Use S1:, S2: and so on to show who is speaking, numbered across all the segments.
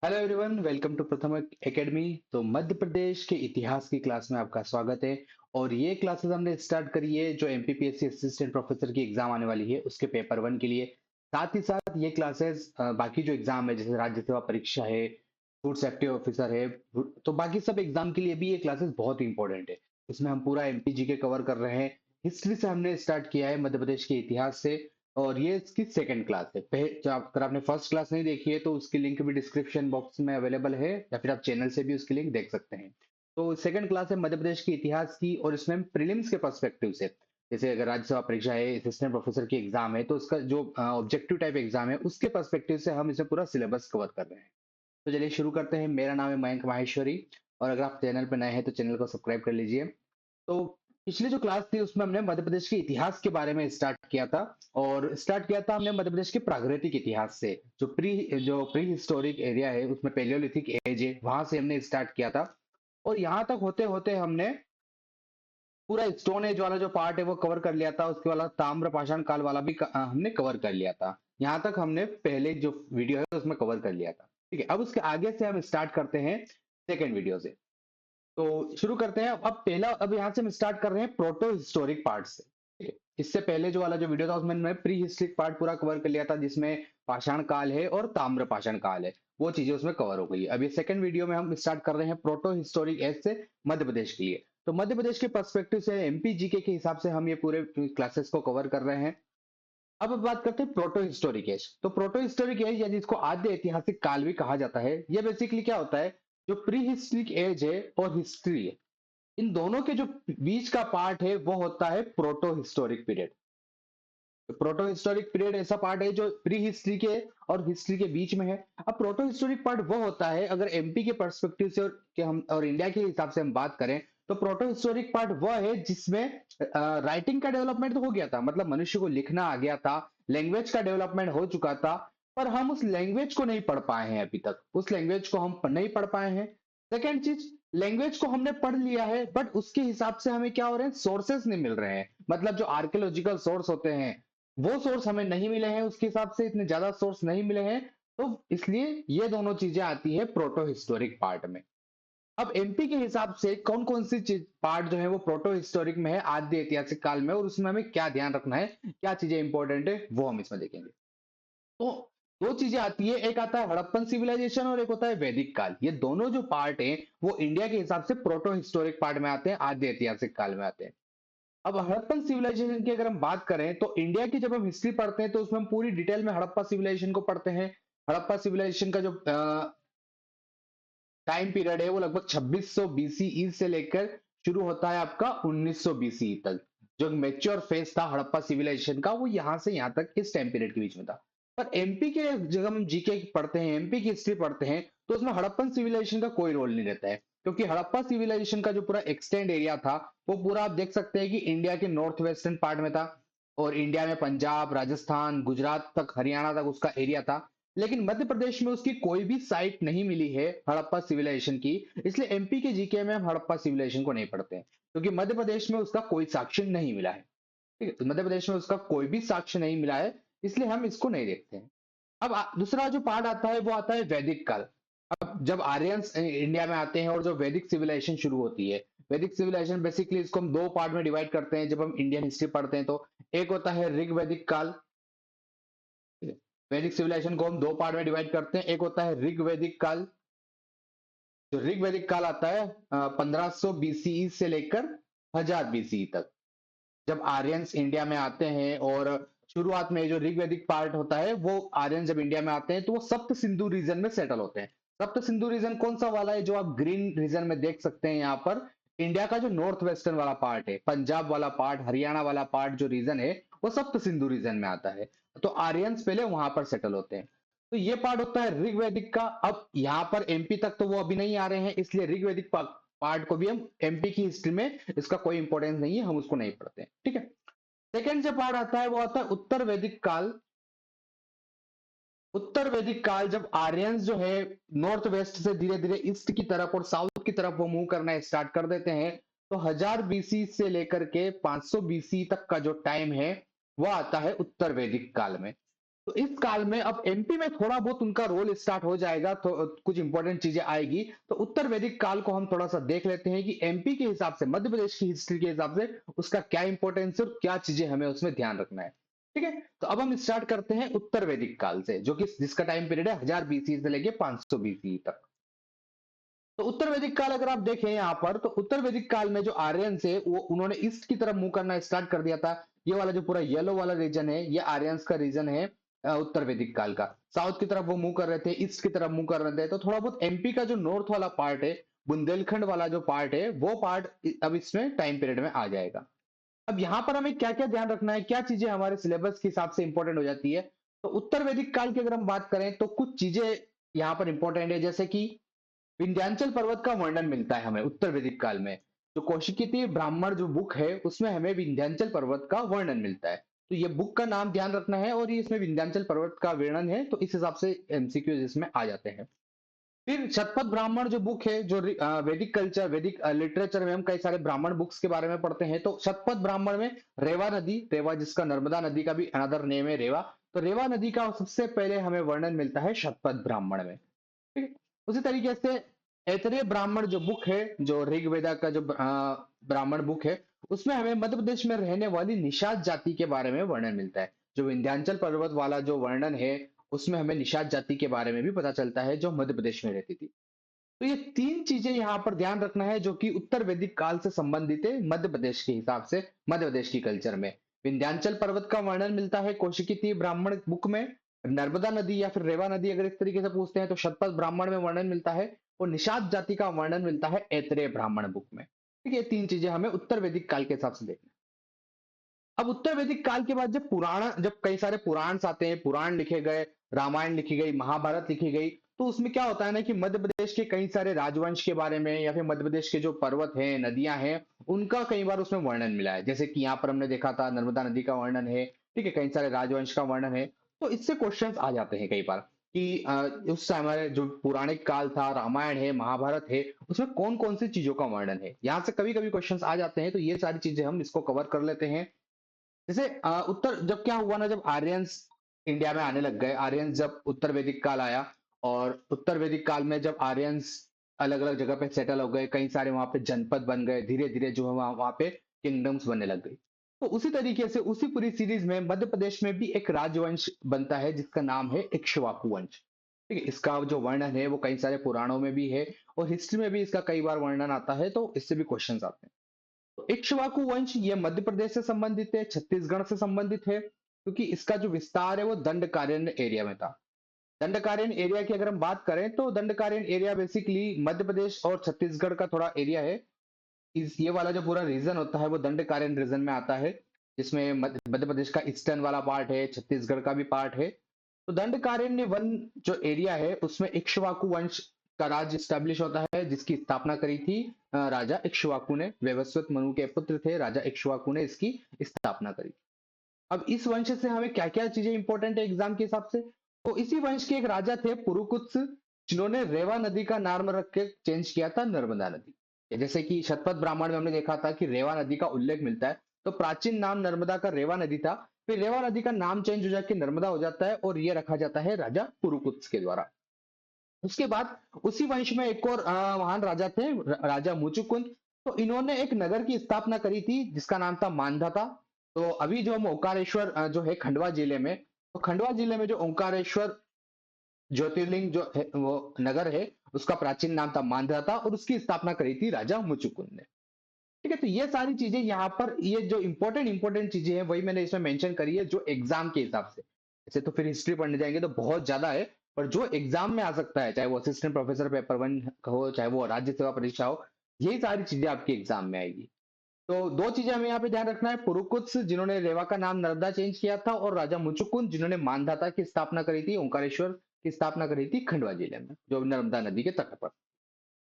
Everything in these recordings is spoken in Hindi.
S1: हेलो एवरीवन, वेलकम टू प्रथम एकेडमी। तो मध्य प्रदेश के इतिहास की क्लास में आपका स्वागत है। और ये क्लासेस हमने स्टार्ट करी है जो एमपीपीएससी असिस्टेंट प्रोफेसर की एग्जाम आने वाली है उसके पेपर वन के लिए। साथ ही साथ ये क्लासेस बाकी जो एग्जाम है जैसे राज्य सेवा परीक्षा है, फूड सेफ्टी ऑफिसर है, तो बाकी सब एग्जाम के लिए भी ये क्लासेस बहुत इंपॉर्टेंट है। इसमें हम पूरा एमपीजी के कवर कर रहे हैं। हिस्ट्री से हमने स्टार्ट किया है मध्य प्रदेश के इतिहास से। और ये इसकी सेकंड क्लास है। अगर आपने फर्स्ट क्लास नहीं देखी है तो उसकी लिंक भी डिस्क्रिप्शन बॉक्स में अवेलेबल है, या फिर आप चैनल से भी उसकी लिंक देख सकते हैं। तो सेकंड क्लास है मध्य प्रदेश के इतिहास की, और इसमें हम प्रीलिम्स के पर्सपेक्टिव से, जैसे अगर राज्यसभा परीक्षा है, असिस्टेंट प्रोफेसर की एग्जाम है, तो उसका जो ऑब्जेक्टिव टाइप एग्जाम है उसके पर्सपेक्टिव से हम इसे पूरा सिलेबस कवर कर रहे हैं। तो चलिए शुरू करते हैं। मेरा नाम है मयंक माहेश्वरी, और अगर आप चैनल पर नए हैं तो चैनल को सब्सक्राइब कर लीजिए। तो पिछली जो क्लास थी उसमें हमने मध्य प्रदेश के इतिहास के बारे में स्टार्ट किया था। और स्टार्ट किया था हमने मध्य प्रदेश के प्रागैतिक इतिहास से। जो प्री हिस्टोरिक एरिया है उसमें पेलियोलिथिक एज है, वहां से हमने स्टार्ट किया था। और यहाँ तक होते होते हमने पूरा स्टोन एज वाला जो पार्ट है वो कवर कर लिया था। उसके वाला ताम्र पाषाण काल वाला भी हमने कवर कर लिया था। यहाँ तक हमने पहले जो वीडियो है उसमें कवर कर लिया था। ठीक है, अब उसके आगे से हम स्टार्ट करते हैं सेकेंड वीडियो से। तो शुरू करते हैं। अब यहाँ से हम स्टार्ट कर रहे हैं प्रोटो हिस्टोरिक पार्ट से। ठीक है? इससे पहले जो वाला जो वीडियो था उसमें मैं प्री हिस्टोरिक पार्ट पूरा कवर कर लिया था, जिसमें पाषाण काल है और ताम्र पाषाण काल है, वो चीजें उसमें कवर हो गई है। अब ये सेकंड वीडियो में हम स्टार्ट कर रहे हैं प्रोटो हिस्टोरिक एज से मध्य प्रदेश के लिए। तो मध्य प्रदेश के पर्सपेक्टिव से एमपीजीके के हिसाब से हम ये पूरे क्लासेस को कवर कर रहे हैं। अब बात करते हैं प्रोटो हिस्टोरिक एज। तो प्रोटो हिस्टोरिक एज या जिसको आद्य ऐतिहासिक काल भी कहा जाता है, ये बेसिकली क्या होता है, जो प्री हिस्टोरिक एज है और हिस्ट्री है, इन दोनों के जो बीच का पार्ट है वो होता है proto historic period. Proto historic period ऐसा पार्ट है जो प्री हिस्ट्री के और हिस्ट्री के बीच में है। अब प्रोटो हिस्टोरिक पार्ट वो होता है, अगर एमपी के पर्सपेक्टिव से और इंडिया के हिसाब से हम बात करें, तो प्रोटो हिस्टोरिक पार्ट वो है जिसमें राइटिंग का डेवलपमेंट तो हो गया था, मतलब मनुष्य को लिखना आ गया था, लैंग्वेज का डेवलपमेंट हो चुका था। पर हम उस लैंग्वेज को नहीं पढ़ पाए हैं, अभी तक उस लैंग्वेज को हम नहीं पढ़ पाए हैं। सेकेंड चीज, लैंग्वेज को हमने पढ़ लिया है बट उसके हिसाब से हमें क्या हो रहे हैं, सोर्सेस नहीं मिल रहे हैं। मतलब जो आर्कियोलॉजिकल सोर्स होते हैं वो सोर्स हमें नहीं मिले हैं, उसके हिसाब से इतने ज्यादा सोर्स नहीं मिले हैं। तो इसलिए ये दोनों चीजें आती है प्रोटो हिस्टोरिक पार्ट में। अब एमपी के हिसाब से कौन कौन सी चीज पार्ट जो है वो प्रोटो हिस्टोरिक में है आद्य ऐतिहासिक काल में, और उसमें हमें क्या ध्यान रखना है, क्या चीजें इंपॉर्टेंट है, वो हम इसमें देखेंगे। तो दो चीजें आती है, एक आता है हड़प्पन सिविलाइजेशन और एक होता है वैदिक काल। ये दोनों जो पार्ट हैं वो इंडिया के हिसाब से प्रोटो हिस्टोरिक पार्ट में आते हैं, आद्य ऐतिहासिक काल में आते हैं। अब हड़प्पन सिविलाइजेशन की अगर हम बात करें तो इंडिया की जब हम हिस्ट्री पढ़ते हैं तो उसमें हम पूरी डिटेल में हड़प्पा सिविलाइजेशन को पढ़ते हैं। हड़प्पा सिविलाइजेशन का जो टाइम पीरियड है वो लगभग 2600 बीसीई से लेकर शुरू होता है आपका 1900 बीसीई तक। जो मेच्योर फेज था हड़प्पा सिविलाइजेशन का वो यहाँ से यहाँ तक इस टाइम पीरियड के बीच में था। पर एमपी के जब हम जीके पढ़ते हैं, एमपी की हिस्ट्री पढ़ते हैं, तो उसमें हड़प्पन सिविलाइजेशन का कोई रोल नहीं रहता है, क्योंकि हड़प्पा सिविलाइजेशन का जो पूरा एक्सटेंड एरिया था वो पूरा आप देख सकते हैं कि इंडिया के नॉर्थ वेस्टर्न पार्ट में था। और इंडिया में पंजाब, राजस्थान, गुजरात तक, हरियाणा तक उसका एरिया था। लेकिन मध्य प्रदेश में उसकी कोई भी साइट नहीं मिली है हड़प्पा सिविलाइजेशन की। इसलिए एमपी के जीके में हम हड़प्पा सिविलाइजेशन को नहीं पढ़ते हैं, क्योंकि मध्य प्रदेश में उसका कोई साक्ष्य नहीं मिला है। ठीक है, तो मध्य प्रदेश में उसका कोई भी साक्ष्य नहीं मिला है, इसलिए हम इसको नहीं देखते हैं। अब दूसरा जो पार्ट आता है वो आता है वैदिक काल। अब जब आर्यंस इंडिया में आते हैं और जो वैदिक सिविलाइजेशन शुरू होती है, वैदिक सिविलाइजेशन बेसिकली इसको हम दो पार्ट में डिवाइड करते हैं जब हम इंडियन हिस्ट्री पढ़ते हैं। तो एक होता है ऋग वैदिक काल। वैदिक सिविलाइजेशन को हम दो पार्ट में डिवाइड करते हैं, एक होता है ऋग वैदिक काल। जो ऋग वैदिक काल आता है 1500 बीसीई से लेकर 1000 बीसीई तक, जब आर्यंस इंडिया में आते हैं। और शुरुआत में जो ऋग्वैदिक पार्ट होता है वो आर्यन जब इंडिया में आते हैं तो वो सप्त सिंधु रीजन में सेटल होते हैं। सप्त सिंधु रीजन कौन सा वाला है, जो आप ग्रीन रीजन में देख सकते हैं यहाँ पर। इंडिया का जो नॉर्थ वेस्टर्न वाला पार्ट है, पंजाब वाला पार्ट, हरियाणा वाला पार्ट जो रीजन है, वो सप्त सिंधु रीजन में आता है। तो आर्यंस पहले वहां पर सेटल होते हैं। तो ये पार्ट होता है ऋग्वैदिक का। अब यहाँ पर एमपी तक तो वो अभी नहीं आ रहे हैं, इसलिए ऋग्वैदिक पार्ट को भी हम एमपी की हिस्ट्री में इसका कोई इंपॉर्टेंस नहीं है, हम उसको नहीं पढ़ते हैं। ठीक है, सेकेंड जो पार्ट आता है वो आता है उत्तर वैदिक काल। उत्तर वैदिक काल जब आर्यंस जो है नॉर्थ वेस्ट से धीरे धीरे ईस्ट की तरफ और साउथ की तरफ वो मूव करना स्टार्ट कर देते हैं, तो 1000 बीसी से लेकर के 500 बीसी तक का जो टाइम है वो आता है उत्तर वैदिक काल में। तो इस काल में अब एमपी में थोड़ा बहुत उनका रोल स्टार्ट हो जाएगा, तो कुछ इंपॉर्टेंट चीजें आएगी। तो उत्तर वैदिक काल को हम थोड़ा सा देख लेते हैं कि एमपी के हिसाब से, मध्य प्रदेश की हिस्ट्री के हिसाब से उसका क्या इंपॉर्टेंस है और क्या चीजें हमें उसमें ध्यान रखना है। ठीक है, तो अब हम स्टार्ट करते हैं उत्तर वैदिक काल से, जो कि जिसका टाइम पीरियड है 1000 बीसी से लेके 500 बीसी तक। तो उत्तर वैदिक काल अगर आप देखें यहाँ पर, तो उत्तर वैदिक काल में जो आर्यंस है वो उन्होंने ईस्ट की तरफ मूव करना स्टार्ट कर दिया था। ये वाला जो पूरा येलो वाला रीजन है, ये आर्यंस का रीजन है उत्तर वैदिक काल का। साउथ की तरफ वो मूव कर रहे थे, ईस्ट की तरफ मूव कर रहे थे। तो थोड़ा बहुत एमपी का जो नॉर्थ वाला पार्ट है, बुंदेलखंड वाला जो पार्ट है, वो पार्ट अब इसमें टाइम पीरियड में आ जाएगा। अब यहाँ पर हमें क्या क्या ध्यान रखना है, क्या चीजें हमारे सिलेबस के हिसाब से इंपॉर्टेंट हो जाती है। तो उत्तर वैदिक काल की अगर हम बात करें तो कुछ चीजें यहाँ पर इंपॉर्टेंट है, जैसे कि विंध्याचल पर्वत का वर्णन मिलता है हमें उत्तर वैदिक काल में। जो कौशिकीय ब्राह्मण जो बुक है, उसमें हमें विंध्याचल पर्वत का वर्णन मिलता है। तो ये बुक का नाम ध्यान रखना है, और ये इसमें विंध्याचल पर्वत का वर्णन है, तो इस हिसाब से एमसीक्यू इसमें आ जाते हैं। फिर शतपथ ब्राह्मण जो बुक है, जो वैदिक कल्चर, वैदिक लिटरेचर में हम कई सारे ब्राह्मण बुक्स के बारे में पढ़ते हैं। तो शतपथ ब्राह्मण में रेवा नदी, रेवा जिसका नर्मदा नदी का भी अनदर नेम है रेवा, तो रेवा नदी का सबसे पहले हमें वर्णन मिलता है शतपथ ब्राह्मण में। ठीक है? उसी तरीके से ऐतरेय ब्राह्मण जो बुक है, जो ऋग्वेदा का जो ब्राह्मण बुक है, उसमें हमें मध्य प्रदेश में रहने वाली निषाद जाति के बारे में वर्णन मिलता है। जो विंध्याचल पर्वत वाला जो वर्णन है, उसमें हमें निषाद जाति के बारे में भी पता चलता है, जो मध्य प्रदेश में रहती थी। तो ये तीन चीजें यहाँ पर ध्यान रखना है, जो कि उत्तर वैदिक काल से संबंधित है मध्य प्रदेश के हिसाब से, मध्य प्रदेश की कल्चर में। विंध्याचल पर्वत का वर्णन मिलता है कौशिकी ब्राह्मण बुक में। नर्मदा नदी या फिर रेवा नदी अगर इस तरीके से पूछते हैं तो शतपथ ब्राह्मण में वर्णन मिलता है। और निषाद जाति का वर्णन मिलता है ऐतरेय ब्राह्मण बुक में। ठीक है, ये तीन चीजें हमें उत्तर वैदिक काल के हिसाब से देखना है। अब उत्तर वैदिक काल के बाद जब कई सारे पुराण आते हैं, पुराण लिखे गए, रामायण लिखी गई, महाभारत लिखी गई, तो उसमें क्या होता है ना कि मध्य प्रदेश के कई सारे राजवंश के बारे में, या फिर मध्य प्रदेश के जो पर्वत हैं, नदियां हैं, उनका कई बार उसमें वर्णन मिला है। जैसे कि यहाँ पर हमने देखा था नर्मदा नदी का वर्णन है। ठीक है, कई सारे राजवंश का वर्णन है। तो इससे क्वेश्चंस आ जाते हैं कई बार कि उस समय जो पौराणिक काल था, रामायण है, महाभारत है, उसमें कौन कौन सी चीजों का वर्णन है, यहाँ से कभी कभी क्वेश्चंस आ जाते हैं। तो ये सारी चीजें हम इसको कवर कर लेते हैं। जैसे उत्तर जब क्या हुआ ना, जब आर्यंस इंडिया में आने लग गए, आर्यंस जब उत्तर वैदिक काल आया, और उत्तर वैदिक काल में जब आर्यंस अलग अलग जगह पे सेटल हो गए, कई सारे वहां पे जनपद बन गए, धीरे धीरे जो है वहां पे किंगडम्स बनने लग गई। तो उसी तरीके से उसी पूरी सीरीज में मध्य प्रदेश में भी एक राजवंश बनता है, जिसका नाम है इक्ष्वाकु वंश। ठीक है, इसका जो वर्णन है वो कई सारे पुराणों में भी है, और हिस्ट्री में भी इसका कई बार वर्णन आता है, तो इससे भी क्वेश्चन आते हैं। तो इक्ष्वाकु वंश ये मध्य प्रदेश से संबंधित है, छत्तीसगढ़ से संबंधित है, क्योंकि इसका जो विस्तार है वो दंडकारण्य एरिया में था। दंडकारण्य एरिया की अगर हम बात करें, तो दंडकारण्य एरिया बेसिकली मध्य प्रदेश और छत्तीसगढ़ का थोड़ा एरिया है। इस ये वाला जो पूरा रीजन होता है वो दंडकारण्य रीजन में आता है, जिसमें मध्य प्रदेश का ईस्टर्न वाला पार्ट है, छत्तीसगढ़ का भी पार्ट है। तो दंडकारण्य वन जो एरिया है, उसमें इक्ष्वाकु वंश का राज्य स्टैब्लिश होता है, जिसकी स्थापना करी थी राजा इक्ष्वाकु ने। वैवस्वत मनु के पुत्र थे राजा इक्ष्वाकु ने इसकी स्थापना करी। अब इस वंश से हमें क्या क्या चीजें इंपॉर्टेंट है एग्जाम के हिसाब से। तो इसी वंश के एक राजा थे पुरुकुत्स, जिन्होंने रेवा नदी का नाम रख के चेंज किया था नर्मदा नदी। जैसे कि शतपथ ब्राह्मण में हमने देखा था कि रेवा नदी का उल्लेख मिलता है, तो प्राचीन नाम नर्मदा का रेवा नदी था। फिर रेवा नदी का नाम चेंज हो जाके नर्मदा हो जाता है, और ये रखा जाता है राजा पुरुकुत्स के द्वारा। उसके बाद उसी वंश में एक और महान राजा थे, राजा मुचुकुंद। तो इन्होंने एक नगर की स्थापना करी थी, जिसका नाम था मानधाता। तो अभी जो हम ओंकारेश्वर जो है खंडवा जिले में, तो खंडवा जिले में जो ओंकारेश्वर ज्योतिर्लिंग जो है वो नगर है, उसका प्राचीन नाम था मानधाता, और उसकी स्थापना करी थी राजा मुचुकुंद ने। ठीक है, तो ये सारी चीजें यहाँ पर, ये जो इंपॉर्टेंट इंपॉर्टेंट चीजें हैं वही मैंने इसमें मेंशन करी है, जो एग्जाम के हिसाब से। ऐसे तो फिर हिस्ट्री पढ़ने जाएंगे तो बहुत ज्यादा है, पर जो एग्जाम में आ सकता है, चाहे वो असिस्टेंट प्रोफेसर पेपर वन हो, चाहे वो राज्य सेवा परीक्षा हो, यही सारी चीजें आपके एग्जाम में आएगी। तो दो चीजें हमें यहाँ पे ध्यान रखना है, पुरुकुत्स जिन्होंने रेवा का नाम नर्मदा चेंज किया था, और राजा मुचुकुंद जिन्होंने मानधाता की स्थापना करी थी, ओंकारेश्वर की स्थापना करी थी खंडवा जिले में, जो नर्मदा नदी के तट पर।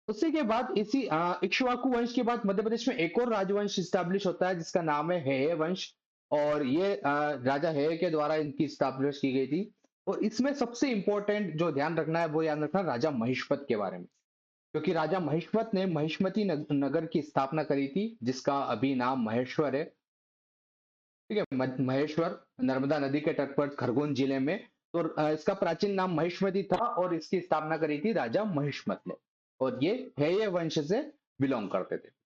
S1: उसी के बाद इसी इक्ष्वाकु वंश के बाद मध्य प्रदेश में एक और राजवंश स्टैब्लिश होता है, जिसका नाम है हेय वंश। और ये राजा हेय के द्वारा इनकी स्थापना की गई थी। और इसमें सबसे इंपॉर्टेंट जो ध्यान रखना है वो ध्यान रखना राजा महिष्मत के बारे में, क्योंकि राजा महिष्मत ने महिष्मती नगर की स्थापना करी थी, जिसका अभी नाम महेश्वर है। ठीक है, महेश्वर नर्मदा नदी के तट पर खरगोन जिले में। तो इसका प्राचीन नाम महिष्मति था और इसकी स्थापना करी थी राजा महिष्मत ने। और ये हेय वंश से बिलोंग करते थे।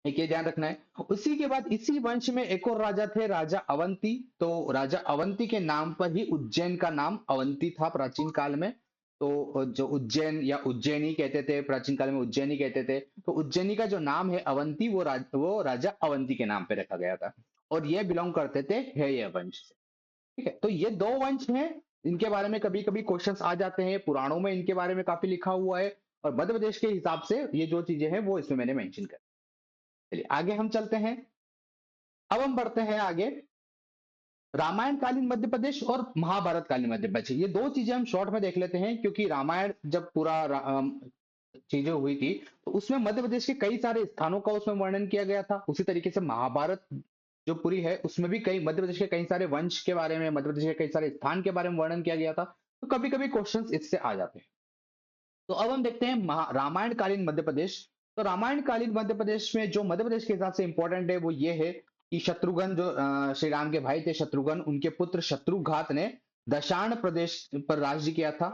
S1: एक ये ध्यान रखना है। उसी के बाद इसी वंश में एक और राजा थे, राजा अवंती। तो राजा अवंती के नाम पर ही उज्जैन का नाम अवंती था प्राचीन काल में। तो जो उज्जैन या उज्जैनी कहते थे, प्राचीन काल में उज्जैनी कहते थे। तो उज्जैनी का जो नाम है अवंती, वो राजा अवंती के नाम पे रखा गया था। और ये बिलोंग करते थे हेय वंश से। ठीक है, तो ये दो वंश हैं। इनके बारे में कभी कभी क्वेश्चंस आ जाते हैं, पुराणों में इनके बारे में काफी लिखा हुआ है। और मध्य प्रदेश के हिसाब से ये जो चीजें हैं वो इसमें मैंने मेंशन कर। चलिए आगे हम चलते हैं। अब हम बढ़ते हैं आगे। रामायण कालीन मध्य प्रदेश और महाभारत कालीन मध्य प्रदेश, ये दो चीजें हम शॉर्ट में देख लेते हैं, क्योंकि रामायण जब पूरा चीजें हुई थी तो उसमें मध्य प्रदेश के कई सारे स्थानों का उसमें वर्णन किया गया था। उसी तरीके से महाभारत जो पूरी है उसमें भी कई मध्य प्रदेश के कई सारे वंश के बारे में, मध्य प्रदेश के कई सारे स्थान के बारे में वर्णन किया गया था। तो कभी कभी क्वेश्चंस इससे आ जाते हैं। तो अब हम देखते हैं रामायण कालीन मध्य प्रदेश। तो रामायण कालीन मध्य प्रदेश में जो मध्य प्रदेश के हिसाब से इंपॉर्टेंट है वो ये है कि शत्रुघ्न जो श्री राम के भाई थे शत्रुघ्न, उनके पुत्र शत्रुघात ने दशाण प्रदेश पर राज्य किया था।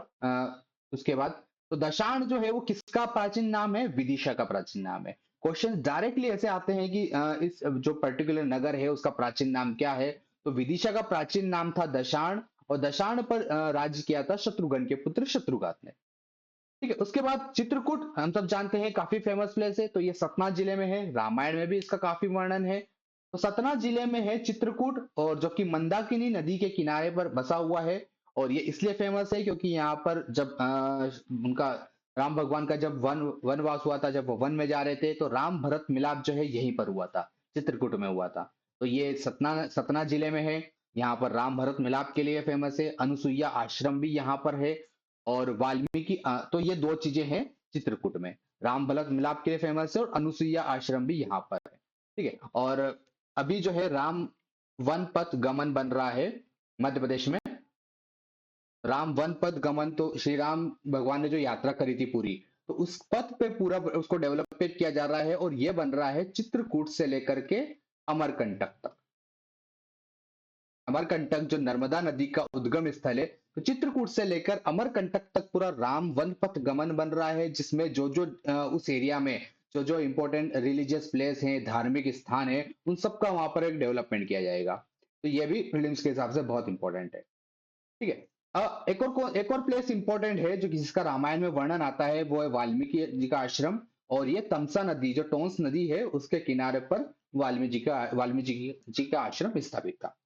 S1: उसके बाद तो दशाण जो है वो किसका प्राचीन नाम है? विदिशा का प्राचीन नाम है। क्वेश्चन डायरेक्टली ऐसे आते हैं कि इस जो पर्टिकुलर नगर है उसका प्राचीन नाम क्या है? तो विदिशा का प्राचीन नाम था दशाण। और दशाण पर राज्य किया था शत्रुघ्न के पुत्र शत्रुघात ने। ठीक है, उसके बाद चित्रकूट हम सब जानते हैं काफी फेमस प्लेस है। तो ये सतना जिले में है, रामायण में भी इसका काफी वर्णन है। तो सतना जिले में है चित्रकूट, और जो कि मंदाकिनी नदी के किनारे पर बसा हुआ है। और ये इसलिए फेमस है क्योंकि यहाँ पर जब उनका राम भगवान का जब वनवास हुआ था, जब वो वन में जा रहे थे, तो राम भरत मिलाप जो है यहीं पर हुआ था, चित्रकूट में हुआ था। तो ये सतना सतना जिले में है। यहाँ पर राम भरत मिलाप के लिए फेमस है। अनुसुईया आश्रम भी यहाँ पर है। और वाल्मीकि तो ये दो चीजें हैं चित्रकूट में। राम भरत मिलाप के लिए फेमस है और अनुसुईया आश्रम भी यहाँ पर है। ठीक है, और अभी जो है राम वन पथ गमन बन रहा है मध्य प्रदेश में। राम वन पथ गमन, तो श्री राम भगवान ने जो यात्रा करी थी पूरी, तो उस पथ पे पूरा उसको डेवलपमेंट किया जा रहा है। और ये बन रहा है चित्रकूट से लेकर के अमरकंटक तक। अमरकंटक जो नर्मदा नदी का उद्गम स्थल है, तो चित्रकूट से लेकर अमरकंटक तक पूरा राम वन पथ गमन बन रहा है, जिसमें जो जो उस एरिया में जो जो इंपॉर्टेंट रिलीजियस प्लेस हैं, धार्मिक स्थान है, उन सबका वहां पर एक डेवलपमेंट किया जाएगा। तो ये भी फिल्म्स के हिसाब से बहुत इंपॉर्टेंट है। ठीक है, एक और प्लेस इंपॉर्टेंट है जो कि जिसका रामायण में वर्णन आता है, वो है वाल्मीकि जी का आश्रम। और ये तमसा नदी जो टोंस नदी है उसके किनारे पर वाल्मीकि जी का आश्रम स्थापित था।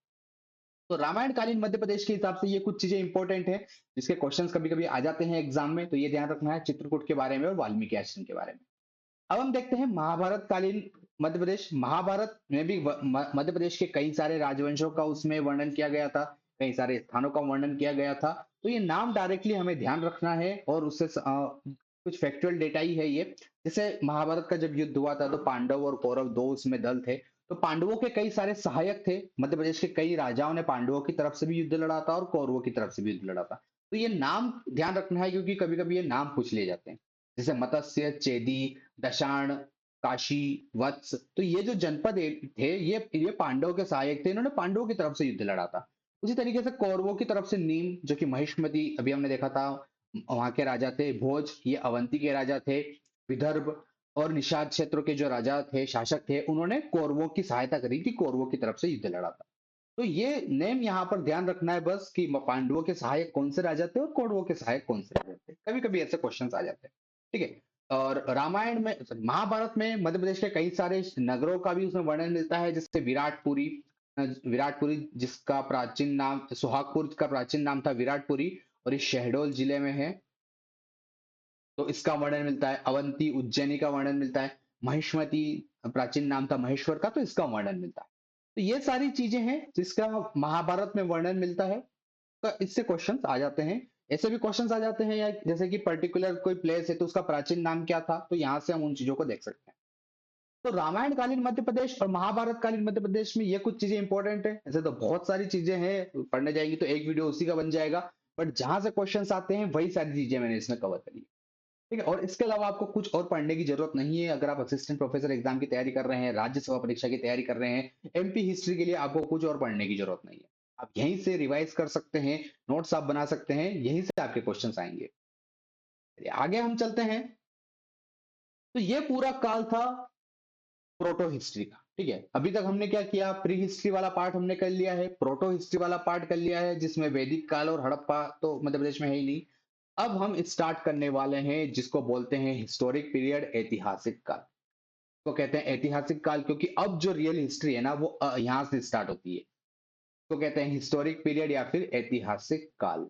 S1: तो रामायण कालीन मध्य प्रदेश के हिसाब से ये कुछ चीजें इंपॉर्टेंट है, जिसके क्वेश्चंस कभी कभी आ जाते हैं एग्जाम में। तो ये ध्यान रखना है चित्रकूट के बारे में और वाल्मीकि आश्रम के बारे में। अब हम देखते हैं महाभारत कालीन मध्य प्रदेश। महाभारत में भी मध्य प्रदेश के कई सारे राजवंशों का उसमें वर्णन किया गया था, कई सारे स्थानों का वर्णन किया गया था। तो ये नाम डायरेक्टली हमें ध्यान रखना है, और उससे कुछ फैक्चुअल डेटा ही है ये। जैसे महाभारत का जब युद्ध हुआ था तो पांडव और कौरव दो उसमें दल थे। तो पांडवों के कई सारे सहायक थे, मध्य प्रदेश के कई राजाओं ने पांडवों की तरफ से भी युद्ध लड़ा था और कौरवों की तरफ से भी युद्ध लड़ा था। तो ये नाम ध्यान रखना है, क्योंकि कभी कभी ये नाम पूछ लिए जाते हैं। जैसे मत्स्य, चेदी, दशाण, काशी, वत्स, तो ये जो जनपद थे ये पांडवों के सहायक थे, इन्होंने पांडवों की तरफ से युद्ध लड़ा था। उसी तरीके से कौरवों की तरफ से नीम जो कि महिष्मति अभी हमने देखा था, वहां के राजा थे। भोज ये अवंती के राजा थे। विदर्भ और निषाद क्षेत्रों के जो राजा थे, शासक थे, उन्होंने कौरवों की सहायता करी थी, कौरवों की तरफ से युद्ध लड़ा था। तो ये नेम यहाँ पर ध्यान रखना है बस, कि पांडवों के सहायक कौन से राजा थे और कौरवों के सहायक कौन से राजा थे। कभी कभी ऐसे क्वेश्चंस आ जाते हैं। ठीक है, और रामायण में महाभारत में मध्य प्रदेश के कई सारे नगरों का भी उसमें वर्णन मिलता है, जैसे विराटपुरी। विराटपुरी जिसका प्राचीन नाम सुहागपुर का प्राचीन नाम था विराटपुरी, और इस शहडोल जिले में है। तो इसका वर्णन मिलता है। अवंती उज्जैनी का वर्णन मिलता है। महिष्मति प्राचीन नाम था महेश्वर का, तो इसका वर्णन मिलता है। तो ये सारी चीजें हैं जिसका महाभारत में वर्णन मिलता है। तो इससे क्वेश्चंस आ जाते हैं। ऐसे भी क्वेश्चंस आ जाते हैं, या जैसे कि पर्टिकुलर कोई प्लेस है तो उसका प्राचीन नाम क्या था, तो यहाँ से हम उन चीजों को देख सकते हैं। तो रामायण कालीन मध्य प्रदेश और महाभारत कालीन मध्य प्रदेश में ये कुछ चीजें इंपॉर्टेंट है। ऐसे तो बहुत सारी चीजें हैं, पढ़ने जाएंगी तो एक वीडियो उसी का बन जाएगा। बट जहां से क्वेश्चंस आते हैं वही सारी चीजें मैंने इसमें कवर करी। ठीक है। और इसके अलावा आपको कुछ और पढ़ने की जरूरत नहीं है। अगर आप असिस्टेंट प्रोफेसर एग्जाम की तैयारी कर रहे हैं, राज्यसभा परीक्षा की तैयारी कर रहे हैं, एमपी हिस्ट्री के लिए आपको कुछ और पढ़ने की जरूरत नहीं है। आप यहीं से रिवाइज कर सकते हैं, नोट्स आप बना सकते हैं, यहीं से आपके क्वेश्चंस आएंगे। चलिए, आगे हम चलते हैं। तो ये पूरा काल था प्रोटो हिस्ट्री का। ठीक है, अभी तक हमने क्या किया, प्री हिस्ट्री वाला पार्ट हमने कर लिया है, प्रोटो हिस्ट्री वाला पार्ट कर लिया है, जिसमें वैदिक काल और हड़प्पा तो मध्य प्रदेश में है ही नहीं। अब हम स्टार्ट करने वाले हैं जिसको बोलते हैं हिस्टोरिक पीरियड, ऐतिहासिक काल। तो कहते हैं ऐतिहासिक काल क्योंकि अब जो रियल हिस्ट्री है ना वो यहाँ से स्टार्ट होती है। तो कहते हैं हिस्टोरिक पीरियड या फिर ऐतिहासिक काल।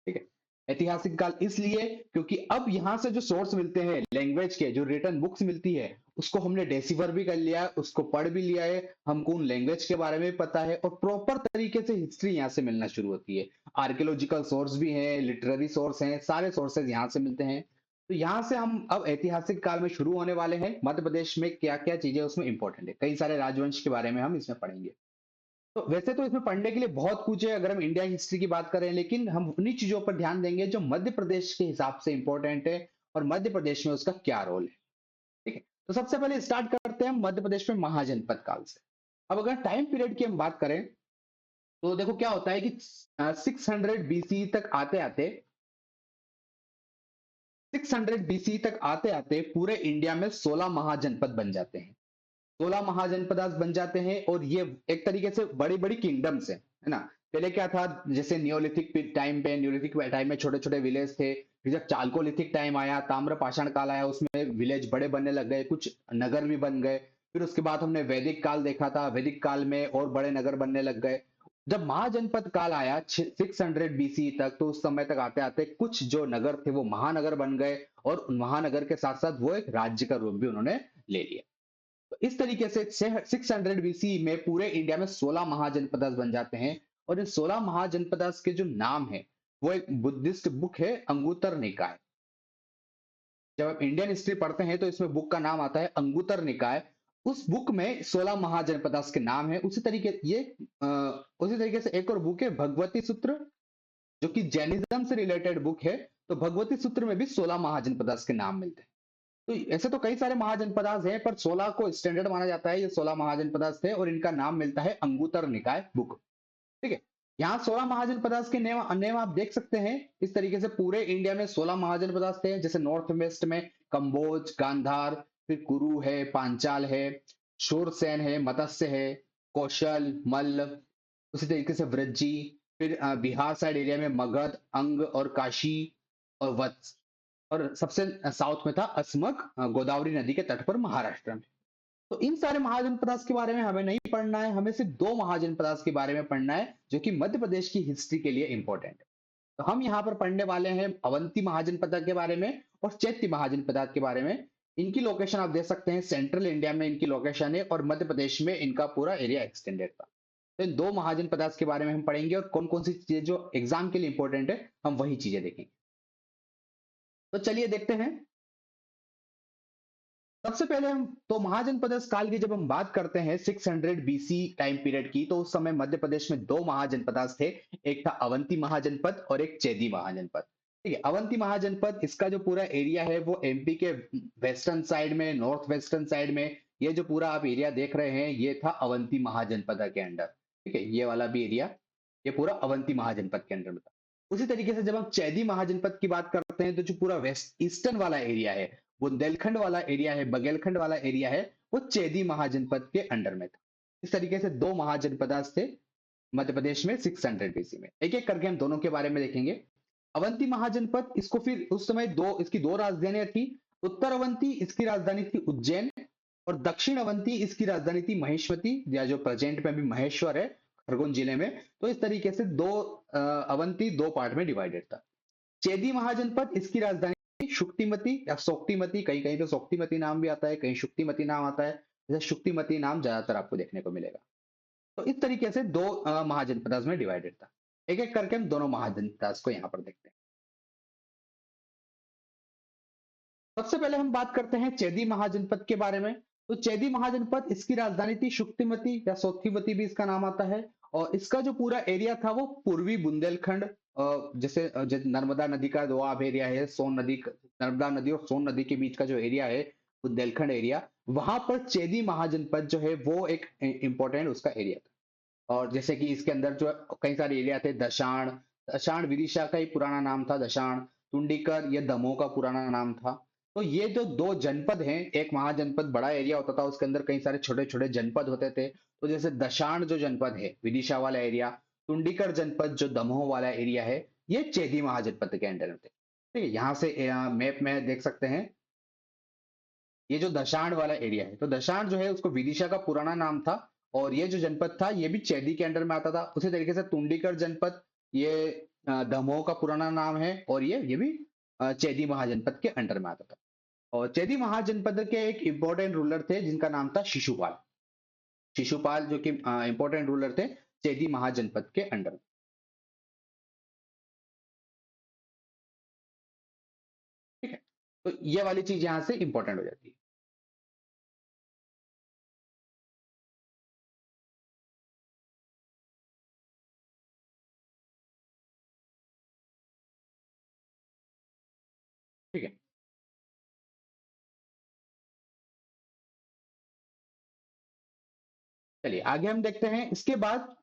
S1: ठीक है, ऐतिहासिक काल इसलिए क्योंकि अब यहां से जो सोर्स मिलते हैं लैंग्वेज के, जो रिटन बुक्स मिलती है, उसको हमने डेसिफर भी कर लिया है, उसको पढ़ भी लिया है, हमको उन लैंग्वेज के बारे में भी पता है, और प्रॉपर तरीके से हिस्ट्री यहाँ से मिलना शुरू होती है। आर्कियोलॉजिकल सोर्स भी है, लिटरेरी सोर्स हैं, सारे सोर्सेज यहाँ से मिलते हैं। तो यहाँ से हम अब ऐतिहासिक काल में शुरू होने वाले हैं। मध्य प्रदेश में क्या क्या चीजें उसमें इंपॉर्टेंट है, कई सारे राजवंश के बारे में हम इसमें पढ़ेंगे। तो वैसे तो इसमें पढ़ने के लिए बहुत कुछ है अगर हम इंडिया हिस्ट्री की बात करें, लेकिन हम उन्हीं चीजों पर ध्यान देंगे जो मध्य प्रदेश के हिसाब से इंपॉर्टेंट है और मध्य प्रदेश में उसका क्या रोल है। ठीक है, तो सबसे पहले स्टार्ट करते हैं मध्य प्रदेश में महाजनपद काल से। अब अगर टाइम पीरियड की हम बात करें तो देखो क्या होता है कि 600 BC तक आते आते 600 BC तक आते आते पूरे इंडिया में 16 महाजनपद बन जाते हैं। 16 महाजनपद बन जाते हैं और ये एक तरीके से बड़ी बड़ी किंगडम्स है ना। पहले क्या था, जैसे न्योलिथिक टाइम में छोटे छोटे विलेज थे। फिर जब चालकोलिथिक टाइम आया, ताम्र पाषाण काल आया, उसमें विलेज बड़े बनने लग गए, कुछ नगर भी बन गए। फिर उसके बाद हमने वैदिक काल देखा था, वैदिक काल में और बड़े नगर बनने लग गए। जब महाजनपद काल आया 600 BC तक, तो उस समय तक आते आते कुछ जो नगर थे वो महानगर बन गए, और उन महानगर के साथ साथ वो एक राज्य का रूप भी उन्होंने ले लिया। तो इस तरीके से 600 BC में पूरे इंडिया में 16 महाजनपद बन जाते हैं। और इन 16 महाजनपद के जो नाम है वो एक बुद्धिस्ट बुक है, अंगुतर निकाय। जब आप इंडियन हिस्ट्री पढ़ते हैं तो इसमें बुक का नाम आता है अंगुतर निकाय। उस बुक में 16 महाजनपद के नाम है। उसी तरीके से एक और बुक है भगवती सूत्र, जो कि जैनिज्म से रिलेटेड बुक है। तो भगवती सूत्र में भी 16 महाजनपद के नाम मिलते हैं। तो ऐसे तो कई सारे महाजनपदास हैं, पर 16 को स्टैंडर्ड माना जाता है। ये 16 महाजनपदास थे और इनका नाम मिलता है अंगुतर निकाय बुक। ठीक है, यहाँ 16 महाजनपदास के नेम आप देख सकते हैं। इस तरीके से पूरे इंडिया में 16 महाजनपदास थे। जैसे नॉर्थ वेस्ट में कंबोज, गांधार, फिर कुरु है, पांचाल है, शूरसेन है, मत्स्य है, कौशल, मल्ल, उसी तरीके से वृज्जी। फिर बिहार साइड एरिया में मगध, अंग और काशी और वत्स। और सबसे साउथ में था अस्मक, गोदावरी नदी के तट पर महाराष्ट्र में। तो इन सारे महाजनपदास के बारे में हमें नहीं पढ़ना है, हमें सिर्फ दो महाजनपदास के बारे में पढ़ना है जो कि मध्य प्रदेश की हिस्ट्री के लिए इंपॉर्टेंट है। तो हम यहाँ पर पढ़ने वाले हैं अवंती महाजनपद के बारे में और चैत्य महाजनपद के बारे में। इनकी लोकेशन आप देख सकते हैं, सेंट्रल इंडिया में इनकी लोकेशन है और मध्य प्रदेश में इनका पूरा एरिया एक्सटेंडेड था। तो इन दो महाजनपदास के बारे में हम पढ़ेंगे और कौन कौन सी चीजें जो एग्जाम के लिए इंपॉर्टेंट है हम वही चीजें देखेंगे। तो चलिए देखते हैं। सबसे पहले हम तो महाजनपद काल की जब हम बात करते हैं 600 BC टाइम पीरियड की, तो उस समय मध्य प्रदेश में दो महाजनपद थे। एक था अवंती महाजनपद और एक चेदी महाजनपद। ठीक है, अवंती महाजनपद इसका जो पूरा एरिया है वो एमपी के वेस्टर्न साइड में, नॉर्थ वेस्टर्न साइड में, ये जो पूरा आप एरिया देख रहे हैं ये था अवंती महाजनपद के अंडर। ठीक है, ये वाला भी एरिया ये पूरा अवंती महाजनपद के अंडर में था। उसी तरीके से जब हम चैदी महाजनपद की बात करते हैं तो जो पूरा वेस्ट ईस्टर्न वाला एरिया है, बुंदेलखंड वाला एरिया है, बघेलखंड वाला एरिया है, वो चेदी महाजनपद के अंडर में था। इस तरीके से दो महाजनपद थे मध्य प्रदेश में 600 BC में। एक एक करके हम दोनों के बारे में देखेंगे। अवंती महाजनपद, इसको फिर उस समय इसकी दो राजधानियां थी। उत्तर अवंती इसकी राजधानी थी उज्जैन, और दक्षिण अवंती इसकी राजधानी थी महेश्वती, या जो प्रेजेंट में भी महेश्वर है खरगोन जिले में। तो इस तरीके से अवंती दो पार्ट में डिवाइडेड था। चेदी महाजनपद इसकी राजधानी शुक्तिमती या सोक्तिमती, कहीं कहीं तो सोक्तिमती नाम भी आता है, कहीं शुक्तिमती नाम आता है। जैसे शुक्तिमती नाम ज्यादातर आपको देखने को मिलेगा। तो इस तरीके से दो महाजनपद में डिवाइडेड था। एक एक करके हम दोनों महाजनपद को यहाँ पर देखते हैं। सबसे पहले हम बात करते हैं चेदी महाजनपद के बारे में। तो चेदी महाजनपद इसकी राजधानी थी शुक्तिमती या सोक्तिमती भी इसका नाम आता है। और इसका जो पूरा एरिया था वो पूर्वी बुंदेलखंड जैसे नर्मदा नदी का दोआब एरिया है, नर्मदा नदी और सोन नदी के बीच का जो एरिया है, बुंदेलखंड एरिया, वहां पर चेदी महाजनपद जो है वो एक इंपॉर्टेंट उसका एरिया था। और जैसे कि इसके अंदर जो कई सारे एरिया थे, दशाण, दशाण विदिशा का ही पुराना नाम था दशाण, टुंडीकर ये दमोह का पुराना नाम था। तो ये जो दो जनपद हैं, एक महाजनपद बड़ा एरिया होता था, उसके अंदर कई सारे छोटे छोटे जनपद होते थे। तो जैसे दशाण जो जनपद है विदिशा वाला एरिया, टुंडीकर जनपद जो दमोह वाला एरिया है, ये चेदी महाजनपद के अंडर में थे। ठीक है, यहाँ से मैप में देख सकते हैं, ये जो दशाण वाला एरिया है, तो दशाण जो है उसको विदिशा का पुराना नाम था, और ये जो जनपद था ये भी चैदी के अंडर में आता था। उसी तरीके से टुंडीकर जनपद, ये दमोह का पुराना नाम है, और ये भी चैदी महाजनपद के अंडर में आता था। और चैदी महाजनपद के एक इंपॉर्टेंट रूलर थे जिनका नाम था शिशुपाल। शिशुपाल जो कि इंपॉर्टेंट रूलर थे चेदी महाजनपद के अंडर में। ठीक है, तो ये वाली चीज यहां से इंपॉर्टेंट हो जाती है। ठीक है, चलिए आगे हम देखते हैं। इसके बाद